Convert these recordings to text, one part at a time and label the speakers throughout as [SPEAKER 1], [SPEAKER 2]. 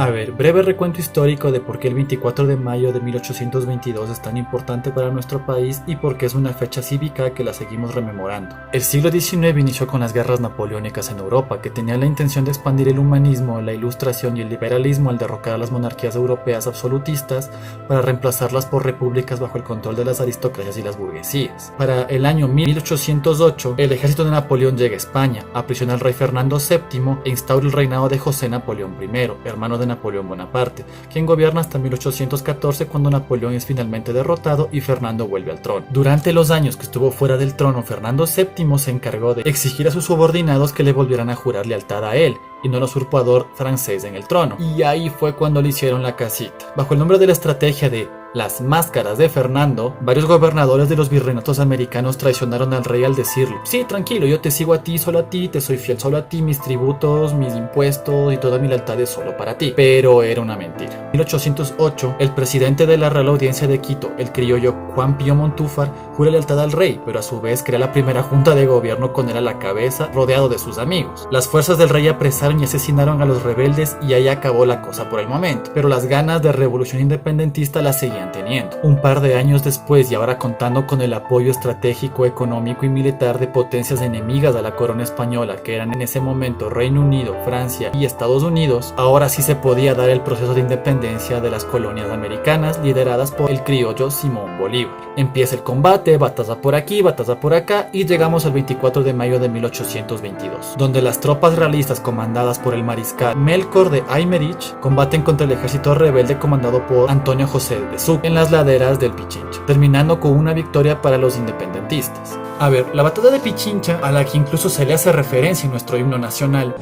[SPEAKER 1] A ver, breve recuento histórico de por qué el 24 de mayo de 1822 es tan importante para nuestro país y por qué es una fecha cívica que la seguimos rememorando. El siglo XIX inició con las guerras napoleónicas en Europa, que tenían la intención de expandir el humanismo, la ilustración y el liberalismo al derrocar a las monarquías europeas absolutistas para reemplazarlas por repúblicas bajo el control de las aristocracias y las burguesías. Para el año 1808, el ejército de Napoleón llega a España, aprisiona al rey Fernando VII e instaura el reinado de José Napoleón I, hermano de Napoleón Bonaparte, quien gobierna hasta 1814 cuando Napoleón es finalmente derrotado y Fernando vuelve al trono. Durante los años que estuvo fuera del trono, Fernando VII se encargó de exigir a sus subordinados que le volvieran a jurar lealtad a él y no al usurpador francés en el trono. Y ahí fue cuando le hicieron la casita. Bajo el nombre de la estrategia de las máscaras de Fernando, varios gobernadores de los virreinatos americanos traicionaron al rey al decirle: sí, tranquilo, yo te sigo a ti, solo a ti, te soy fiel solo a ti, mis tributos, mis impuestos y toda mi lealtad es solo para ti. Pero era una mentira. En 1808, el presidente de la Real Audiencia de Quito, el criollo Juan Pío Montúfar, jura lealtad al rey, pero a su vez crea la primera junta de gobierno con él a la cabeza, rodeado de sus amigos. Las fuerzas del rey apresaron y asesinaron a los rebeldes y ahí acabó la cosa por el momento, pero las ganas de revolución independentista las seguían teniendo. Un par de años después, y ahora contando con el apoyo estratégico, económico y militar de potencias enemigas a la corona española, que eran en ese momento Reino Unido, Francia y Estados Unidos, ahora sí se podía dar el proceso de independencia de las colonias americanas lideradas por el criollo Simón Bolívar. Empieza el combate, bataza por aquí, bataza por acá, y llegamos al 24 de mayo de 1822, donde las tropas realistas comandadas por el mariscal Melchor de Aymerich combaten contra el ejército rebelde comandado por Antonio José de Sucre en las laderas del Pichincha, terminando con una victoria para los independentistas. A ver, la batalla de Pichincha, a la que incluso se le hace referencia en nuestro himno nacional,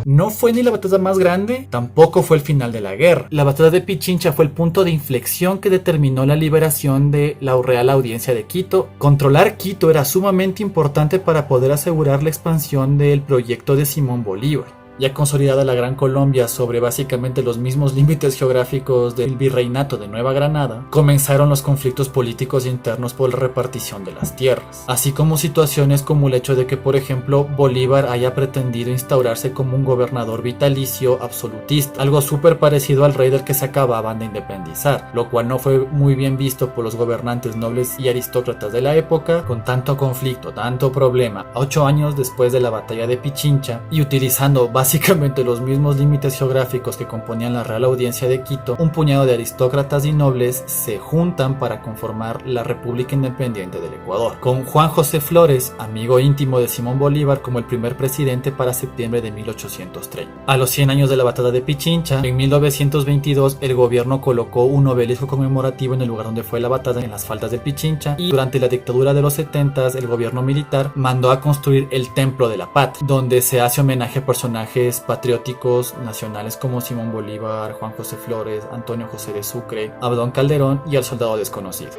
[SPEAKER 1] no fue ni la batalla más grande, tampoco fue el final de la guerra. La batalla de Pichincha fue el punto de inflexión que determinó la liberación de la Real Audiencia de Quito. Controlar Quito era sumamente importante para poder asegurar la expansión del proyecto de Simón Bolívar. Ya consolidada la Gran Colombia sobre básicamente los mismos límites geográficos del virreinato de Nueva Granada, comenzaron los conflictos políticos internos por la repartición de las tierras, así como situaciones como el hecho de que, por ejemplo, Bolívar haya pretendido instaurarse como un gobernador vitalicio absolutista, algo súper parecido al rey del que se acababan de independizar, lo cual no fue muy bien visto por los gobernantes nobles y aristócratas de la época. Con tanto conflicto, tanto problema, 8 años después de la batalla de Pichincha, y utilizando básicamente los mismos límites geográficos que componían la Real Audiencia de Quito, un puñado de aristócratas y nobles se juntan para conformar la República Independiente del Ecuador, con Juan José Flores, amigo íntimo de Simón Bolívar, como el primer presidente para septiembre de 1830. A los 100 años de la batalla de Pichincha, en 1922, el gobierno colocó un obelisco conmemorativo en el lugar donde fue la batalla, en las faldas del Pichincha, y durante la dictadura de los 70s, el gobierno militar mandó a construir el Templo de la Patria, donde se hace homenaje a personajes patrióticos nacionales como Simón Bolívar, Juan José Flores, Antonio José de Sucre, Abdón Calderón y al soldado desconocido.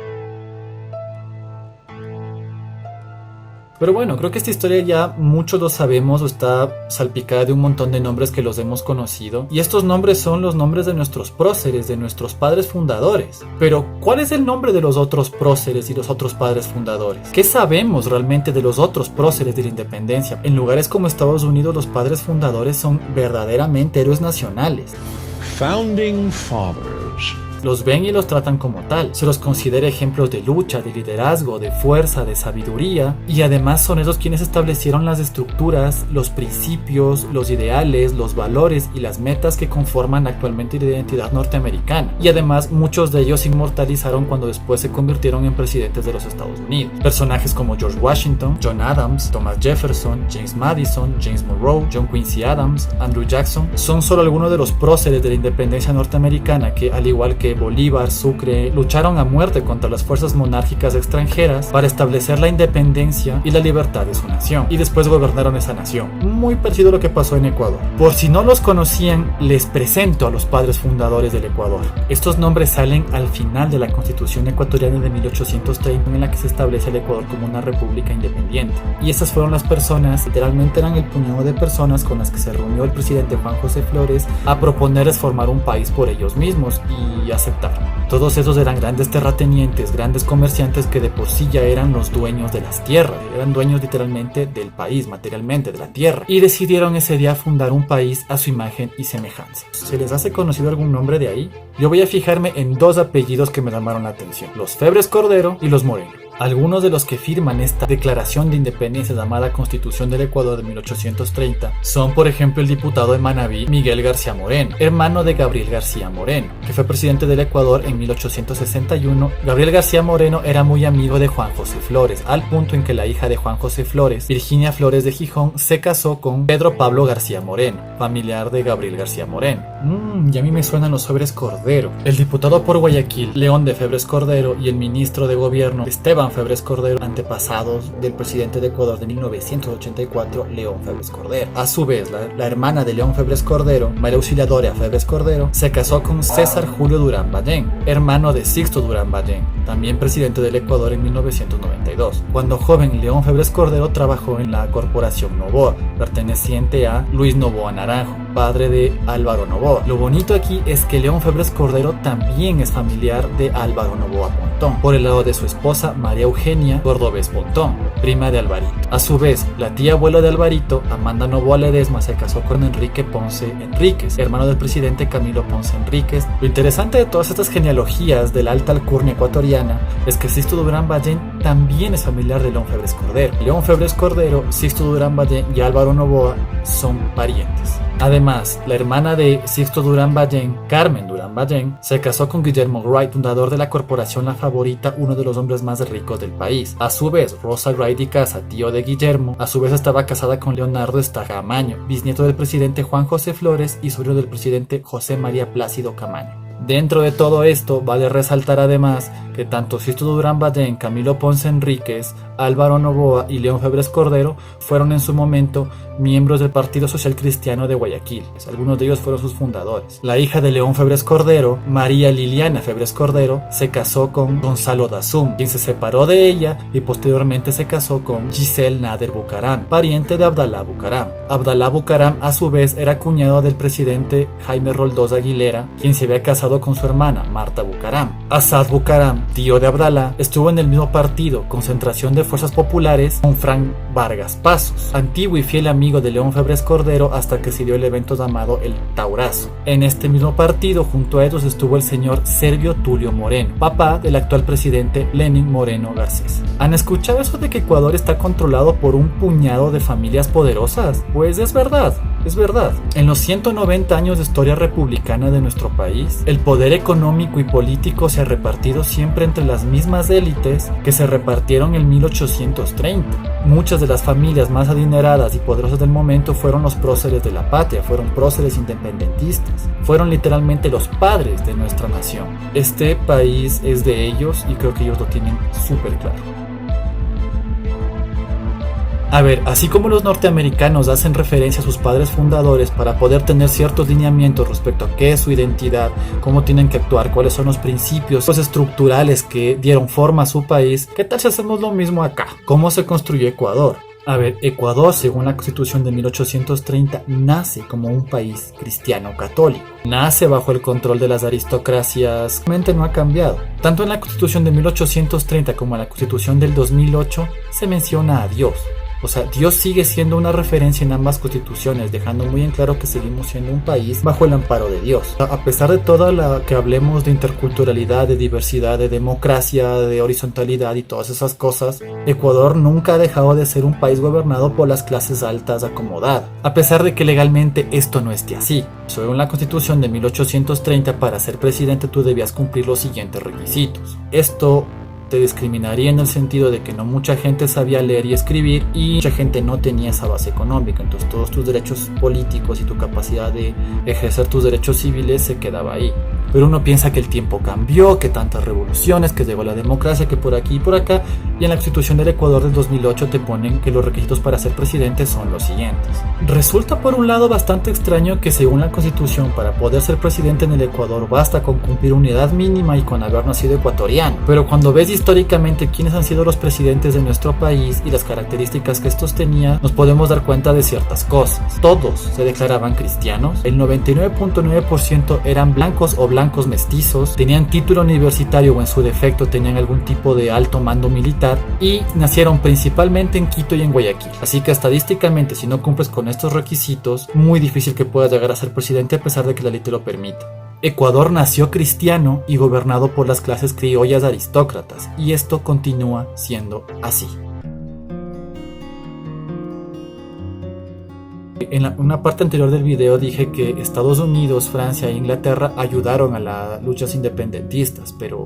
[SPEAKER 1] Pero bueno, creo que esta historia ya muchos lo sabemos, o está salpicada de un montón de nombres que los hemos conocido. Y estos nombres son los nombres de nuestros próceres, de nuestros padres fundadores. Pero, ¿cuál es el nombre de los otros próceres y los otros padres fundadores? ¿Qué sabemos realmente de los otros próceres de la independencia? En lugares como Estados Unidos, los padres fundadores son verdaderamente héroes nacionales.
[SPEAKER 2] Founding Fathers.
[SPEAKER 1] Los ven y los tratan como tal. Se los considera ejemplos de lucha, de liderazgo, de fuerza, de sabiduría, y además son esos quienes establecieron las estructuras, los principios, los ideales, los valores y las metas que conforman actualmente la identidad norteamericana. Y además muchos de ellos se inmortalizaron cuando después se convirtieron en presidentes de los Estados Unidos. Personajes como George Washington, John Adams, Thomas Jefferson, James Madison, James Monroe, John Quincy Adams, Andrew Jackson, son solo algunos de los próceres de la independencia norteamericana que, al igual que Bolívar, Sucre, lucharon a muerte contra las fuerzas monárquicas extranjeras para establecer la independencia y la libertad de su nación, y después gobernaron esa nación. Muy parecido a lo que pasó en Ecuador. Por si no los conocían, les presento a los padres fundadores del Ecuador. Estos nombres salen al final de la Constitución ecuatoriana de 1830, en la que se establece el Ecuador como una república independiente. Y esas fueron las personas, literalmente eran el puñado de personas con las que se reunió el presidente Juan José Flores a proponerles formar un país por ellos mismos y aceptaron. Todos esos eran grandes terratenientes, grandes comerciantes que de por sí ya eran los dueños de las tierras, eran dueños literalmente del país, materialmente, de la tierra, y decidieron ese día fundar un país a su imagen y semejanza. ¿Se les hace conocido algún nombre de ahí? Yo voy a fijarme en dos apellidos que me llamaron la atención, los Febres Cordero y los Moreno. Algunos de los que firman esta declaración de independencia llamada Constitución del Ecuador de 1830 son, por ejemplo, el diputado de Manabí, Miguel García Moreno, hermano de Gabriel García Moreno, que fue presidente del Ecuador en 1861. Gabriel García Moreno era muy amigo de Juan José Flores, al punto en que la hija de Juan José Flores, Virginia Flores de Gijón, se casó con Pedro Pablo García Moreno, familiar de Gabriel García Moreno. Y a mí me suenan los Febres Cordero. El diputado por Guayaquil, León de Febres Cordero, y el ministro de gobierno, Esteban Febres Cordero, antepasados del presidente de Ecuador de 1984, León Febres Cordero. A su vez, la hermana de León Febres Cordero, María Auxiliadora Febres Cordero, se casó con César Julio Durán Ballén, hermano de Sixto Durán Ballén, también presidente del Ecuador en 1992. Cuando joven, León Febres Cordero trabajó en la corporación Novoa, perteneciente a Luis Novoa Naranjo, padre de Álvaro Novoa. Lo bonito aquí es que León Febres Cordero también es familiar de Álvaro Novoa Pontón, por el lado de su esposa María Eugenia Cordobés Pontón, prima de Alvarito. A su vez, la tía abuela de Alvarito, Amanda Novoa Ledesma, se casó con Enrique Ponce Enríquez, hermano del presidente Camilo Ponce Enríquez. Lo interesante de todas estas genealogías de la alta alcurnia ecuatoriana es que Sixto Durán Ballén también es familiar de León Febres Cordero. León Febres Cordero, Sixto Durán Ballén y Álvaro Novoa son parientes. Además, la hermana de Sixto Durán Ballén, Carmen Durán Ballén, se casó con Guillermo Wright, fundador de la corporación La Favorita, uno de los hombres más ricos del país. A su vez, Rosa Wright y Casa, tío de Guillermo, a su vez estaba casada con Leonardo Estaja Camaño, bisnieto del presidente Juan José Flores y sobrino del presidente José María Plácido Camaño. Dentro de todo esto, vale resaltar además que tanto Sixto Durán Ballén, Camilo Ponce Enríquez, Álvaro Novoa y León Febres Cordero fueron en su momento miembros del Partido Social Cristiano de Guayaquil. Algunos de ellos fueron sus fundadores. La hija de León Febres Cordero, María Liliana Febres Cordero, se casó con Gonzalo Dazum, quien se separó de ella y posteriormente se casó con Giselle Nader Bucaram, pariente de Abdalá Bucaram. Abdalá Bucaram a su vez era cuñado del presidente Jaime Roldós Aguilera, quien se había casado con su hermana Marta Bucaram. Asad Bucaram, tío de Abdalá, estuvo en el mismo partido, Concentración de Fuerzas Populares, con Frank Vargas Pasos, antiguo y fiel amigo de León Febres Cordero hasta que se dio el evento llamado el Taurazo. En este mismo partido, junto a ellos estuvo el señor Servio Tulio Moreno, papá del actual presidente Lenín Moreno Garcés. ¿Han escuchado eso de que Ecuador está controlado por un puñado de familias poderosas? Pues es verdad. Es verdad, en los 190 años de historia republicana de nuestro país, el poder económico y político se ha repartido siempre entre las mismas élites que se repartieron en 1830. Muchas de las familias más adineradas y poderosas del momento fueron los próceres de la patria, fueron próceres independentistas, fueron literalmente los padres de nuestra nación. Este país es de ellos y creo que ellos lo tienen súper claro. A ver, así como los norteamericanos hacen referencia a sus padres fundadores para poder tener ciertos lineamientos respecto a qué es su identidad, cómo tienen que actuar, cuáles son los principios estructurales que dieron forma a su país, ¿qué tal si hacemos lo mismo acá? ¿Cómo se construyó Ecuador? A ver, Ecuador, según la Constitución de 1830, nace como un país cristiano católico. Nace bajo el control de las aristocracias. Realmente no ha cambiado. Tanto en la Constitución de 1830 como en la Constitución del 2008 se menciona a Dios. O sea, Dios sigue siendo una referencia en ambas constituciones, dejando muy en claro que seguimos siendo un país bajo el amparo de Dios. A pesar de toda la que hablemos de interculturalidad, de diversidad, de democracia, de horizontalidad y todas esas cosas, Ecuador nunca ha dejado de ser un país gobernado por las clases altas acomodadas, a pesar de que legalmente esto no esté así. Según la Constitución de 1830, para ser presidente tú debías cumplir los siguientes requisitos. Esto te discriminaría en el sentido de que no mucha gente sabía leer y escribir y mucha gente no tenía esa base económica, entonces todos tus derechos políticos y tu capacidad de ejercer tus derechos civiles se quedaba ahí. Pero uno piensa que el tiempo cambió, que tantas revoluciones, que llegó la democracia, que por aquí y por acá, y en la Constitución del Ecuador del 2008 te ponen que los requisitos para ser presidente son los siguientes. Resulta por un lado bastante extraño que según la Constitución para poder ser presidente en el Ecuador basta con cumplir una edad mínima y con haber nacido ecuatoriano, pero cuando ves históricamente quiénes han sido los presidentes de nuestro país y las características que estos tenían, nos podemos dar cuenta de ciertas cosas. Todos se declaraban cristianos, el 99.9% eran blancos o blancos blancos mestizos, tenían título universitario o en su defecto tenían algún tipo de alto mando militar y nacieron principalmente en Quito y en Guayaquil. Así que estadísticamente, si no cumples con estos requisitos, muy difícil que puedas llegar a ser presidente a pesar de que la ley te lo permita. Ecuador nació cristiano y gobernado por las clases criollas aristócratas, y esto continúa siendo así. En una parte anterior del video dije que Estados Unidos, Francia e Inglaterra ayudaron a las luchas independentistas, pero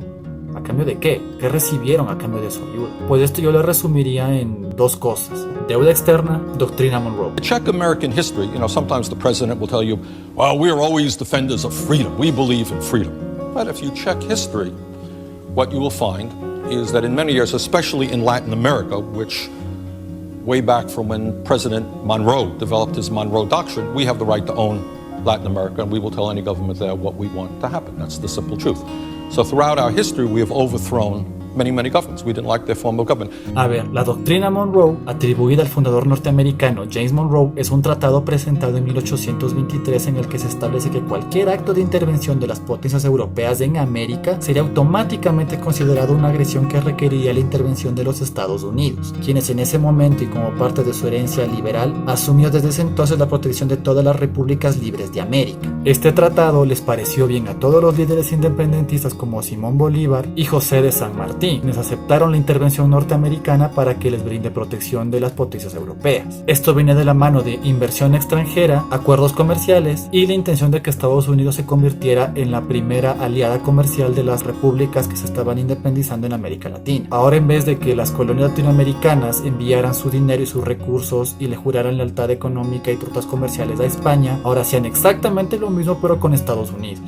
[SPEAKER 1] ¿a cambio de qué? ¿Qué recibieron a cambio de su ayuda? Pues esto yo lo resumiría en dos cosas: deuda externa, doctrina Monroe.
[SPEAKER 3] Check American history. Sometimes the president will tell you, well, we are always defenders of freedom. We believe in freedom. But if you check history, what you will find is that in many years, especially in Latin America, which way back from when President Monroe developed his Monroe Doctrine, we have the right to own Latin America, and we will tell any government there what we want to happen. That's the simple truth. So throughout our history, we have overthrown many governments. We didn't like their form of government.
[SPEAKER 1] A ver, la doctrina Monroe, atribuida al fundador norteamericano James Monroe, es un tratado presentado en 1823 en el que se establece que cualquier acto de intervención de las potencias europeas en América sería automáticamente considerado una agresión que requeriría la intervención de los Estados Unidos, quienes en ese momento y como parte de su herencia liberal, asumió desde ese entonces la protección de todas las repúblicas libres de América. Este tratado les pareció bien a todos los líderes independentistas como Simón Bolívar y José de San Martín, quienes aceptaron la intervención norteamericana para que les brinde protección de las potencias europeas. Esto viene de la mano de inversión extranjera, acuerdos comerciales y la intención de que Estados Unidos se convirtiera en la primera aliada comercial de las repúblicas que se estaban independizando en América Latina. Ahora, en vez de que las colonias latinoamericanas enviaran su dinero y sus recursos y le juraran lealtad económica y rutas comerciales a España, ahora hacían exactamente lo mismo pero con Estados Unidos.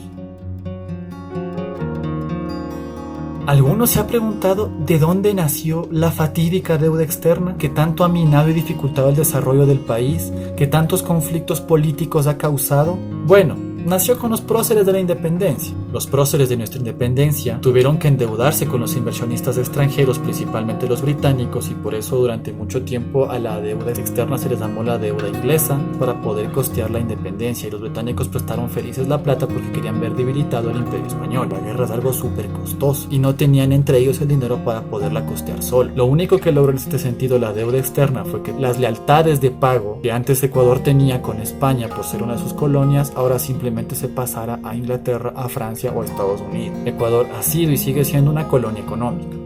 [SPEAKER 1] ¿Alguno se ha preguntado de dónde nació la fatídica deuda externa que tanto ha minado y dificultado el desarrollo del país, que tantos conflictos políticos ha causado? Bueno, nació con los próceres de la independencia. Los próceres de nuestra independencia tuvieron que endeudarse con los inversionistas extranjeros, principalmente los británicos, y por eso durante mucho tiempo a la deuda externa se les llamó la deuda inglesa para poder costear la independencia, y los británicos prestaron felices la plata porque querían ver debilitado el imperio español. La guerra es algo súper costoso y no tenían entre ellos el dinero para poderla costear solo. Lo único que logró en este sentido la deuda externa fue que las lealtades de pago que antes Ecuador tenía con España por ser una de sus colonias, ahora simplemente se pasara a Inglaterra, a Francia o a Estados Unidos. Ecuador ha sido y sigue siendo una colonia económica.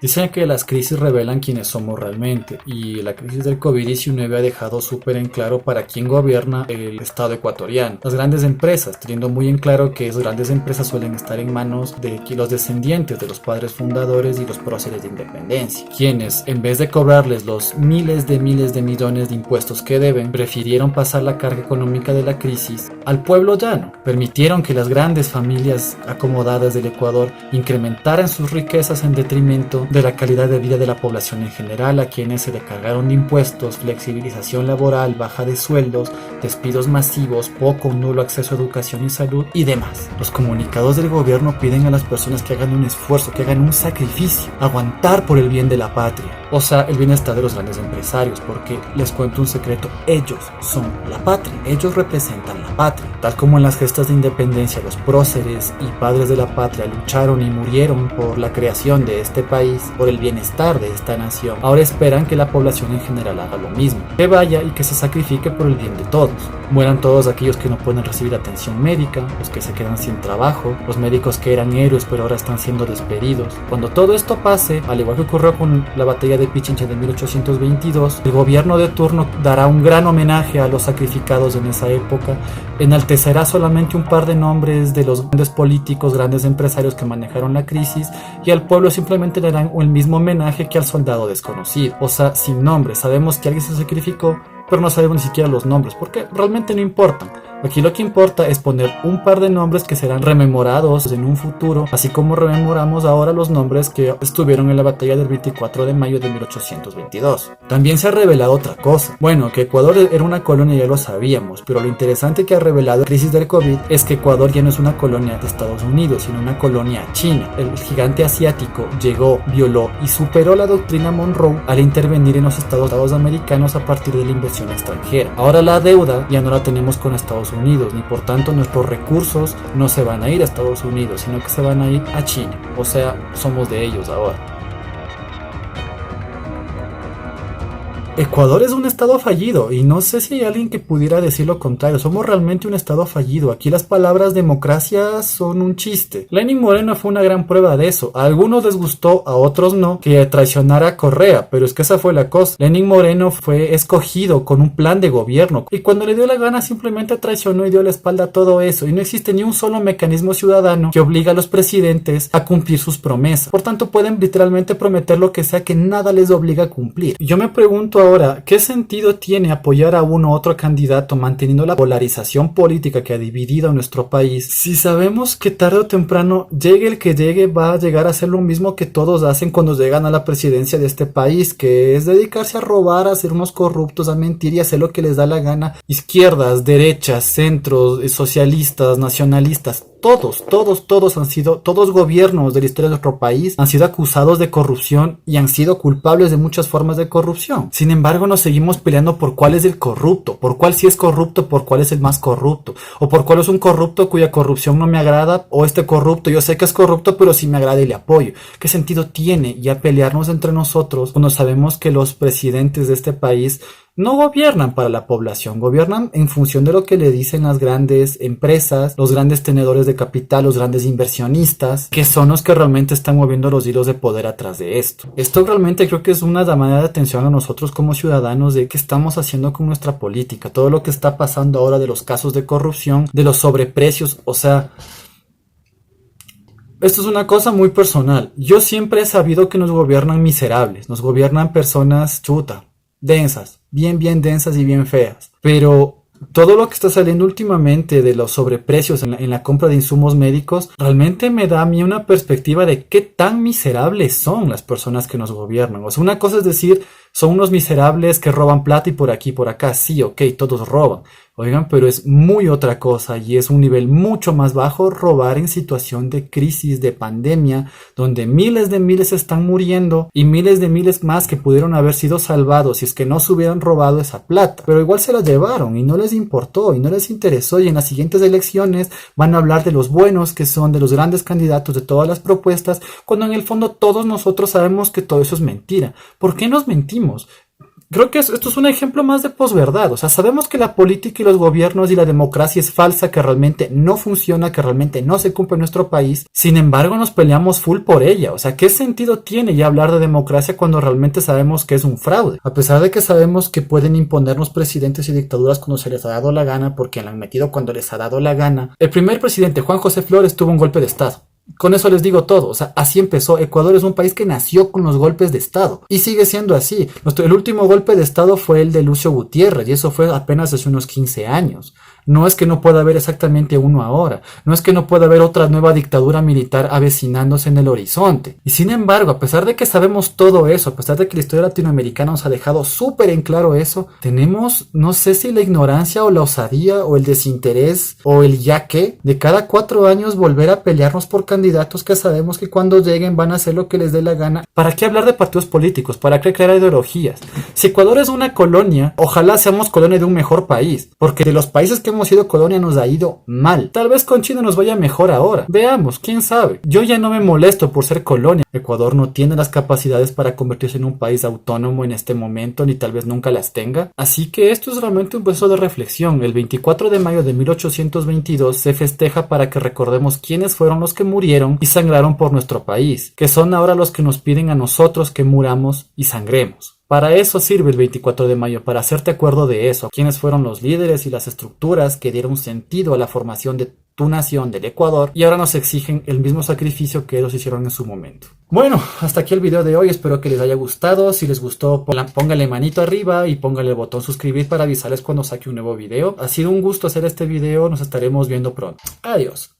[SPEAKER 1] Dicen que las crisis revelan quiénes somos realmente, y la crisis del COVID-19 ha dejado súper en claro para quién gobierna el Estado ecuatoriano. Las grandes empresas, teniendo muy en claro que esas grandes empresas suelen estar en manos de los descendientes de los padres fundadores y los próceres de independencia, quienes, en vez de cobrarles los miles de millones de impuestos que deben, prefirieron pasar la carga económica de la crisis al pueblo llano. Permitieron que las grandes familias acomodadas del Ecuador incrementaran sus riquezas en detrimento de la calidad de vida de la población en general, a quienes se le cargaron de impuestos, flexibilización laboral, baja de sueldos, despidos masivos, poco o nulo acceso a educación y salud y demás. Los comunicados del gobierno piden a las personas que hagan un esfuerzo, que hagan un sacrificio, aguantar por el bien de la patria, o sea, el bienestar de los grandes empresarios, porque les cuento un secreto: ellos son la patria, ellos representan la patria. Tal como en las gestas de independencia los próceres y padres de la patria lucharon y murieron por la creación de este país, por el bienestar de esta nación, ahora esperan que la población en general haga lo mismo, que vaya y que se sacrifique por el bien de todos. Mueran todos aquellos que no pueden recibir atención médica, los que se quedan sin trabajo, los médicos que eran héroes pero ahora están siendo despedidos. Cuando todo esto pase, al igual que ocurrió con la batalla de Pichincha de 1822, el gobierno de turno dará un gran homenaje a los sacrificados en esa época, enaltecerá solamente un par de nombres de los grandes políticos, grandes empresarios que manejaron la crisis, y al pueblo simplemente le darán el mismo homenaje que al soldado desconocido, o sea, sin nombre. Sabemos que alguien se sacrificó, pero no sabemos ni siquiera los nombres, porque realmente no importan. Aquí lo que importa es poner un par de nombres que serán rememorados en un futuro, así como rememoramos ahora los nombres que estuvieron en la batalla del 24 de mayo de 1822. También se ha revelado otra cosa. Bueno, que Ecuador era una colonia ya lo sabíamos, pero lo interesante que ha revelado la crisis del COVID es que Ecuador ya no es una colonia de Estados Unidos, sino una colonia china. El gigante asiático llegó, violó y superó la doctrina Monroe al intervenir en los Estados americanos a partir de la inversión extranjera. Ahora la deuda ya no la tenemos con Estados Unidos, ni por tanto nuestros recursos no se van a ir a Estados Unidos, sino que se van a ir a China. O sea, somos de ellos ahora. Ecuador es un estado fallido y no sé si hay alguien que pudiera decir lo contrario. Somos realmente un estado fallido. Aquí las palabras democracia son un chiste. Lenín Moreno fue una gran prueba de eso. A algunos les gustó, a otros no, que traicionara a Correa, pero es que esa fue la cosa. Lenín Moreno fue escogido con un plan de gobierno y cuando le dio la gana simplemente traicionó y dio la espalda a todo eso, y no existe ni un solo mecanismo ciudadano que obliga a los presidentes a cumplir sus promesas. Por tanto, pueden literalmente prometer lo que sea que nada les obliga a cumplir. Y yo me pregunto ahora, ¿qué sentido tiene apoyar a uno u otro candidato manteniendo la polarización política que ha dividido a nuestro país si sabemos que tarde o temprano, llegue el que llegue, va a llegar a ser lo mismo que todos hacen cuando llegan a la presidencia de este país, que es dedicarse a robar, a ser unos corruptos, a mentir y hacer lo que les da la gana? Izquierdas, derechas, centros, socialistas, nacionalistas, todos gobiernos de la historia de nuestro país han sido acusados de corrupción y han sido culpables de muchas formas de corrupción. Sin embargo, nos seguimos peleando por cuál es el corrupto, por cuál sí es corrupto, por cuál es el más corrupto, o por cuál es un corrupto cuya corrupción no me agrada, o este corrupto yo sé que es corrupto pero sí me agrada y le apoyo. ¿Qué sentido tiene ya pelearnos entre nosotros cuando sabemos que los presidentes de este país no gobiernan para la población, gobiernan en función de lo que le dicen las grandes empresas, los grandes tenedores de capital, los grandes inversionistas, que son los que realmente están moviendo los hilos de poder atrás de esto? Esto realmente creo que es una llamada de atención a nosotros como ciudadanos de qué estamos haciendo con nuestra política, todo lo que está pasando ahora de los casos de corrupción, de los sobreprecios, o sea... Esto es una cosa muy personal. Yo siempre he sabido que nos gobiernan miserables, nos gobiernan personas densas, bien densas y bien feas. Pero todo lo que está saliendo últimamente de los sobreprecios en la compra de insumos médicos realmente me da a mí una perspectiva de qué tan miserables son las personas que nos gobiernan. O sea, una cosa es decir, son unos miserables que roban plata y por aquí y por acá. Sí, ok, todos roban. Oigan, pero es muy otra cosa y es un nivel mucho más bajo robar en situación de crisis, de pandemia, donde miles de miles están muriendo y miles de miles más que pudieron haber sido salvados si es que no se hubieran robado esa plata. Pero igual se la llevaron y no les importó y no les interesó, y en las siguientes elecciones van a hablar de los buenos que son, de los grandes candidatos, de todas las propuestas, cuando en el fondo todos nosotros sabemos que todo eso es mentira. ¿Por qué nos mentimos? Creo que esto es un ejemplo más de posverdad. O sea, sabemos que la política y los gobiernos y la democracia es falsa, que realmente no funciona, que realmente no se cumple en nuestro país. Sin embargo, nos peleamos full por ella. O sea, ¿qué sentido tiene ya hablar de democracia cuando realmente sabemos que es un fraude? A pesar de que sabemos que pueden imponernos presidentes y dictaduras cuando se les ha dado la gana, porque la han metido cuando les ha dado la gana. El primer presidente, Juan José Flores, tuvo un golpe de estado. Con eso les digo todo, o sea, así empezó. Ecuador es un país que nació con los golpes de estado y sigue siendo así. El último golpe de estado fue el de Lucio Gutiérrez y eso fue apenas hace unos 15 años. No es que no pueda haber exactamente uno ahora, no es que no pueda haber otra nueva dictadura militar avecinándose en el horizonte. Y sin embargo, a pesar de que sabemos todo eso, a pesar de que la historia latinoamericana nos ha dejado súper en claro eso, tenemos, no sé si la ignorancia o la osadía o el desinterés o el ya que, de cada 4 años volver a pelearnos por candidatos que sabemos que cuando lleguen van a hacer lo que les dé la gana. ¿Para qué hablar de partidos políticos? ¿Para qué crear ideologías? Si Ecuador es una colonia, ojalá seamos colonia de un mejor país, porque de los países que hemos sido colonia nos ha ido mal. Tal vez con China nos vaya mejor ahora. Veamos, quién sabe. Yo ya no me molesto por ser colonia. Ecuador no tiene las capacidades para convertirse en un país autónomo en este momento, ni tal vez nunca las tenga. Así que esto es realmente un proceso de reflexión. El 24 de mayo de 1822 se festeja para que recordemos quiénes fueron los que murieron y sangraron por nuestro país, que son ahora los que nos piden a nosotros que muramos y sangremos. Para eso sirve el 24 de mayo, para hacerte acuerdo de eso, quiénes fueron los líderes y las estructuras que dieron sentido a la formación de tu nación del Ecuador, y ahora nos exigen el mismo sacrificio que ellos hicieron en su momento. Bueno, hasta aquí el video de hoy, espero que les haya gustado. Si les gustó, pónganle manito arriba y pónganle el botón suscribir para avisarles cuando saque un nuevo video. Ha sido un gusto hacer este video, nos estaremos viendo pronto. Adiós.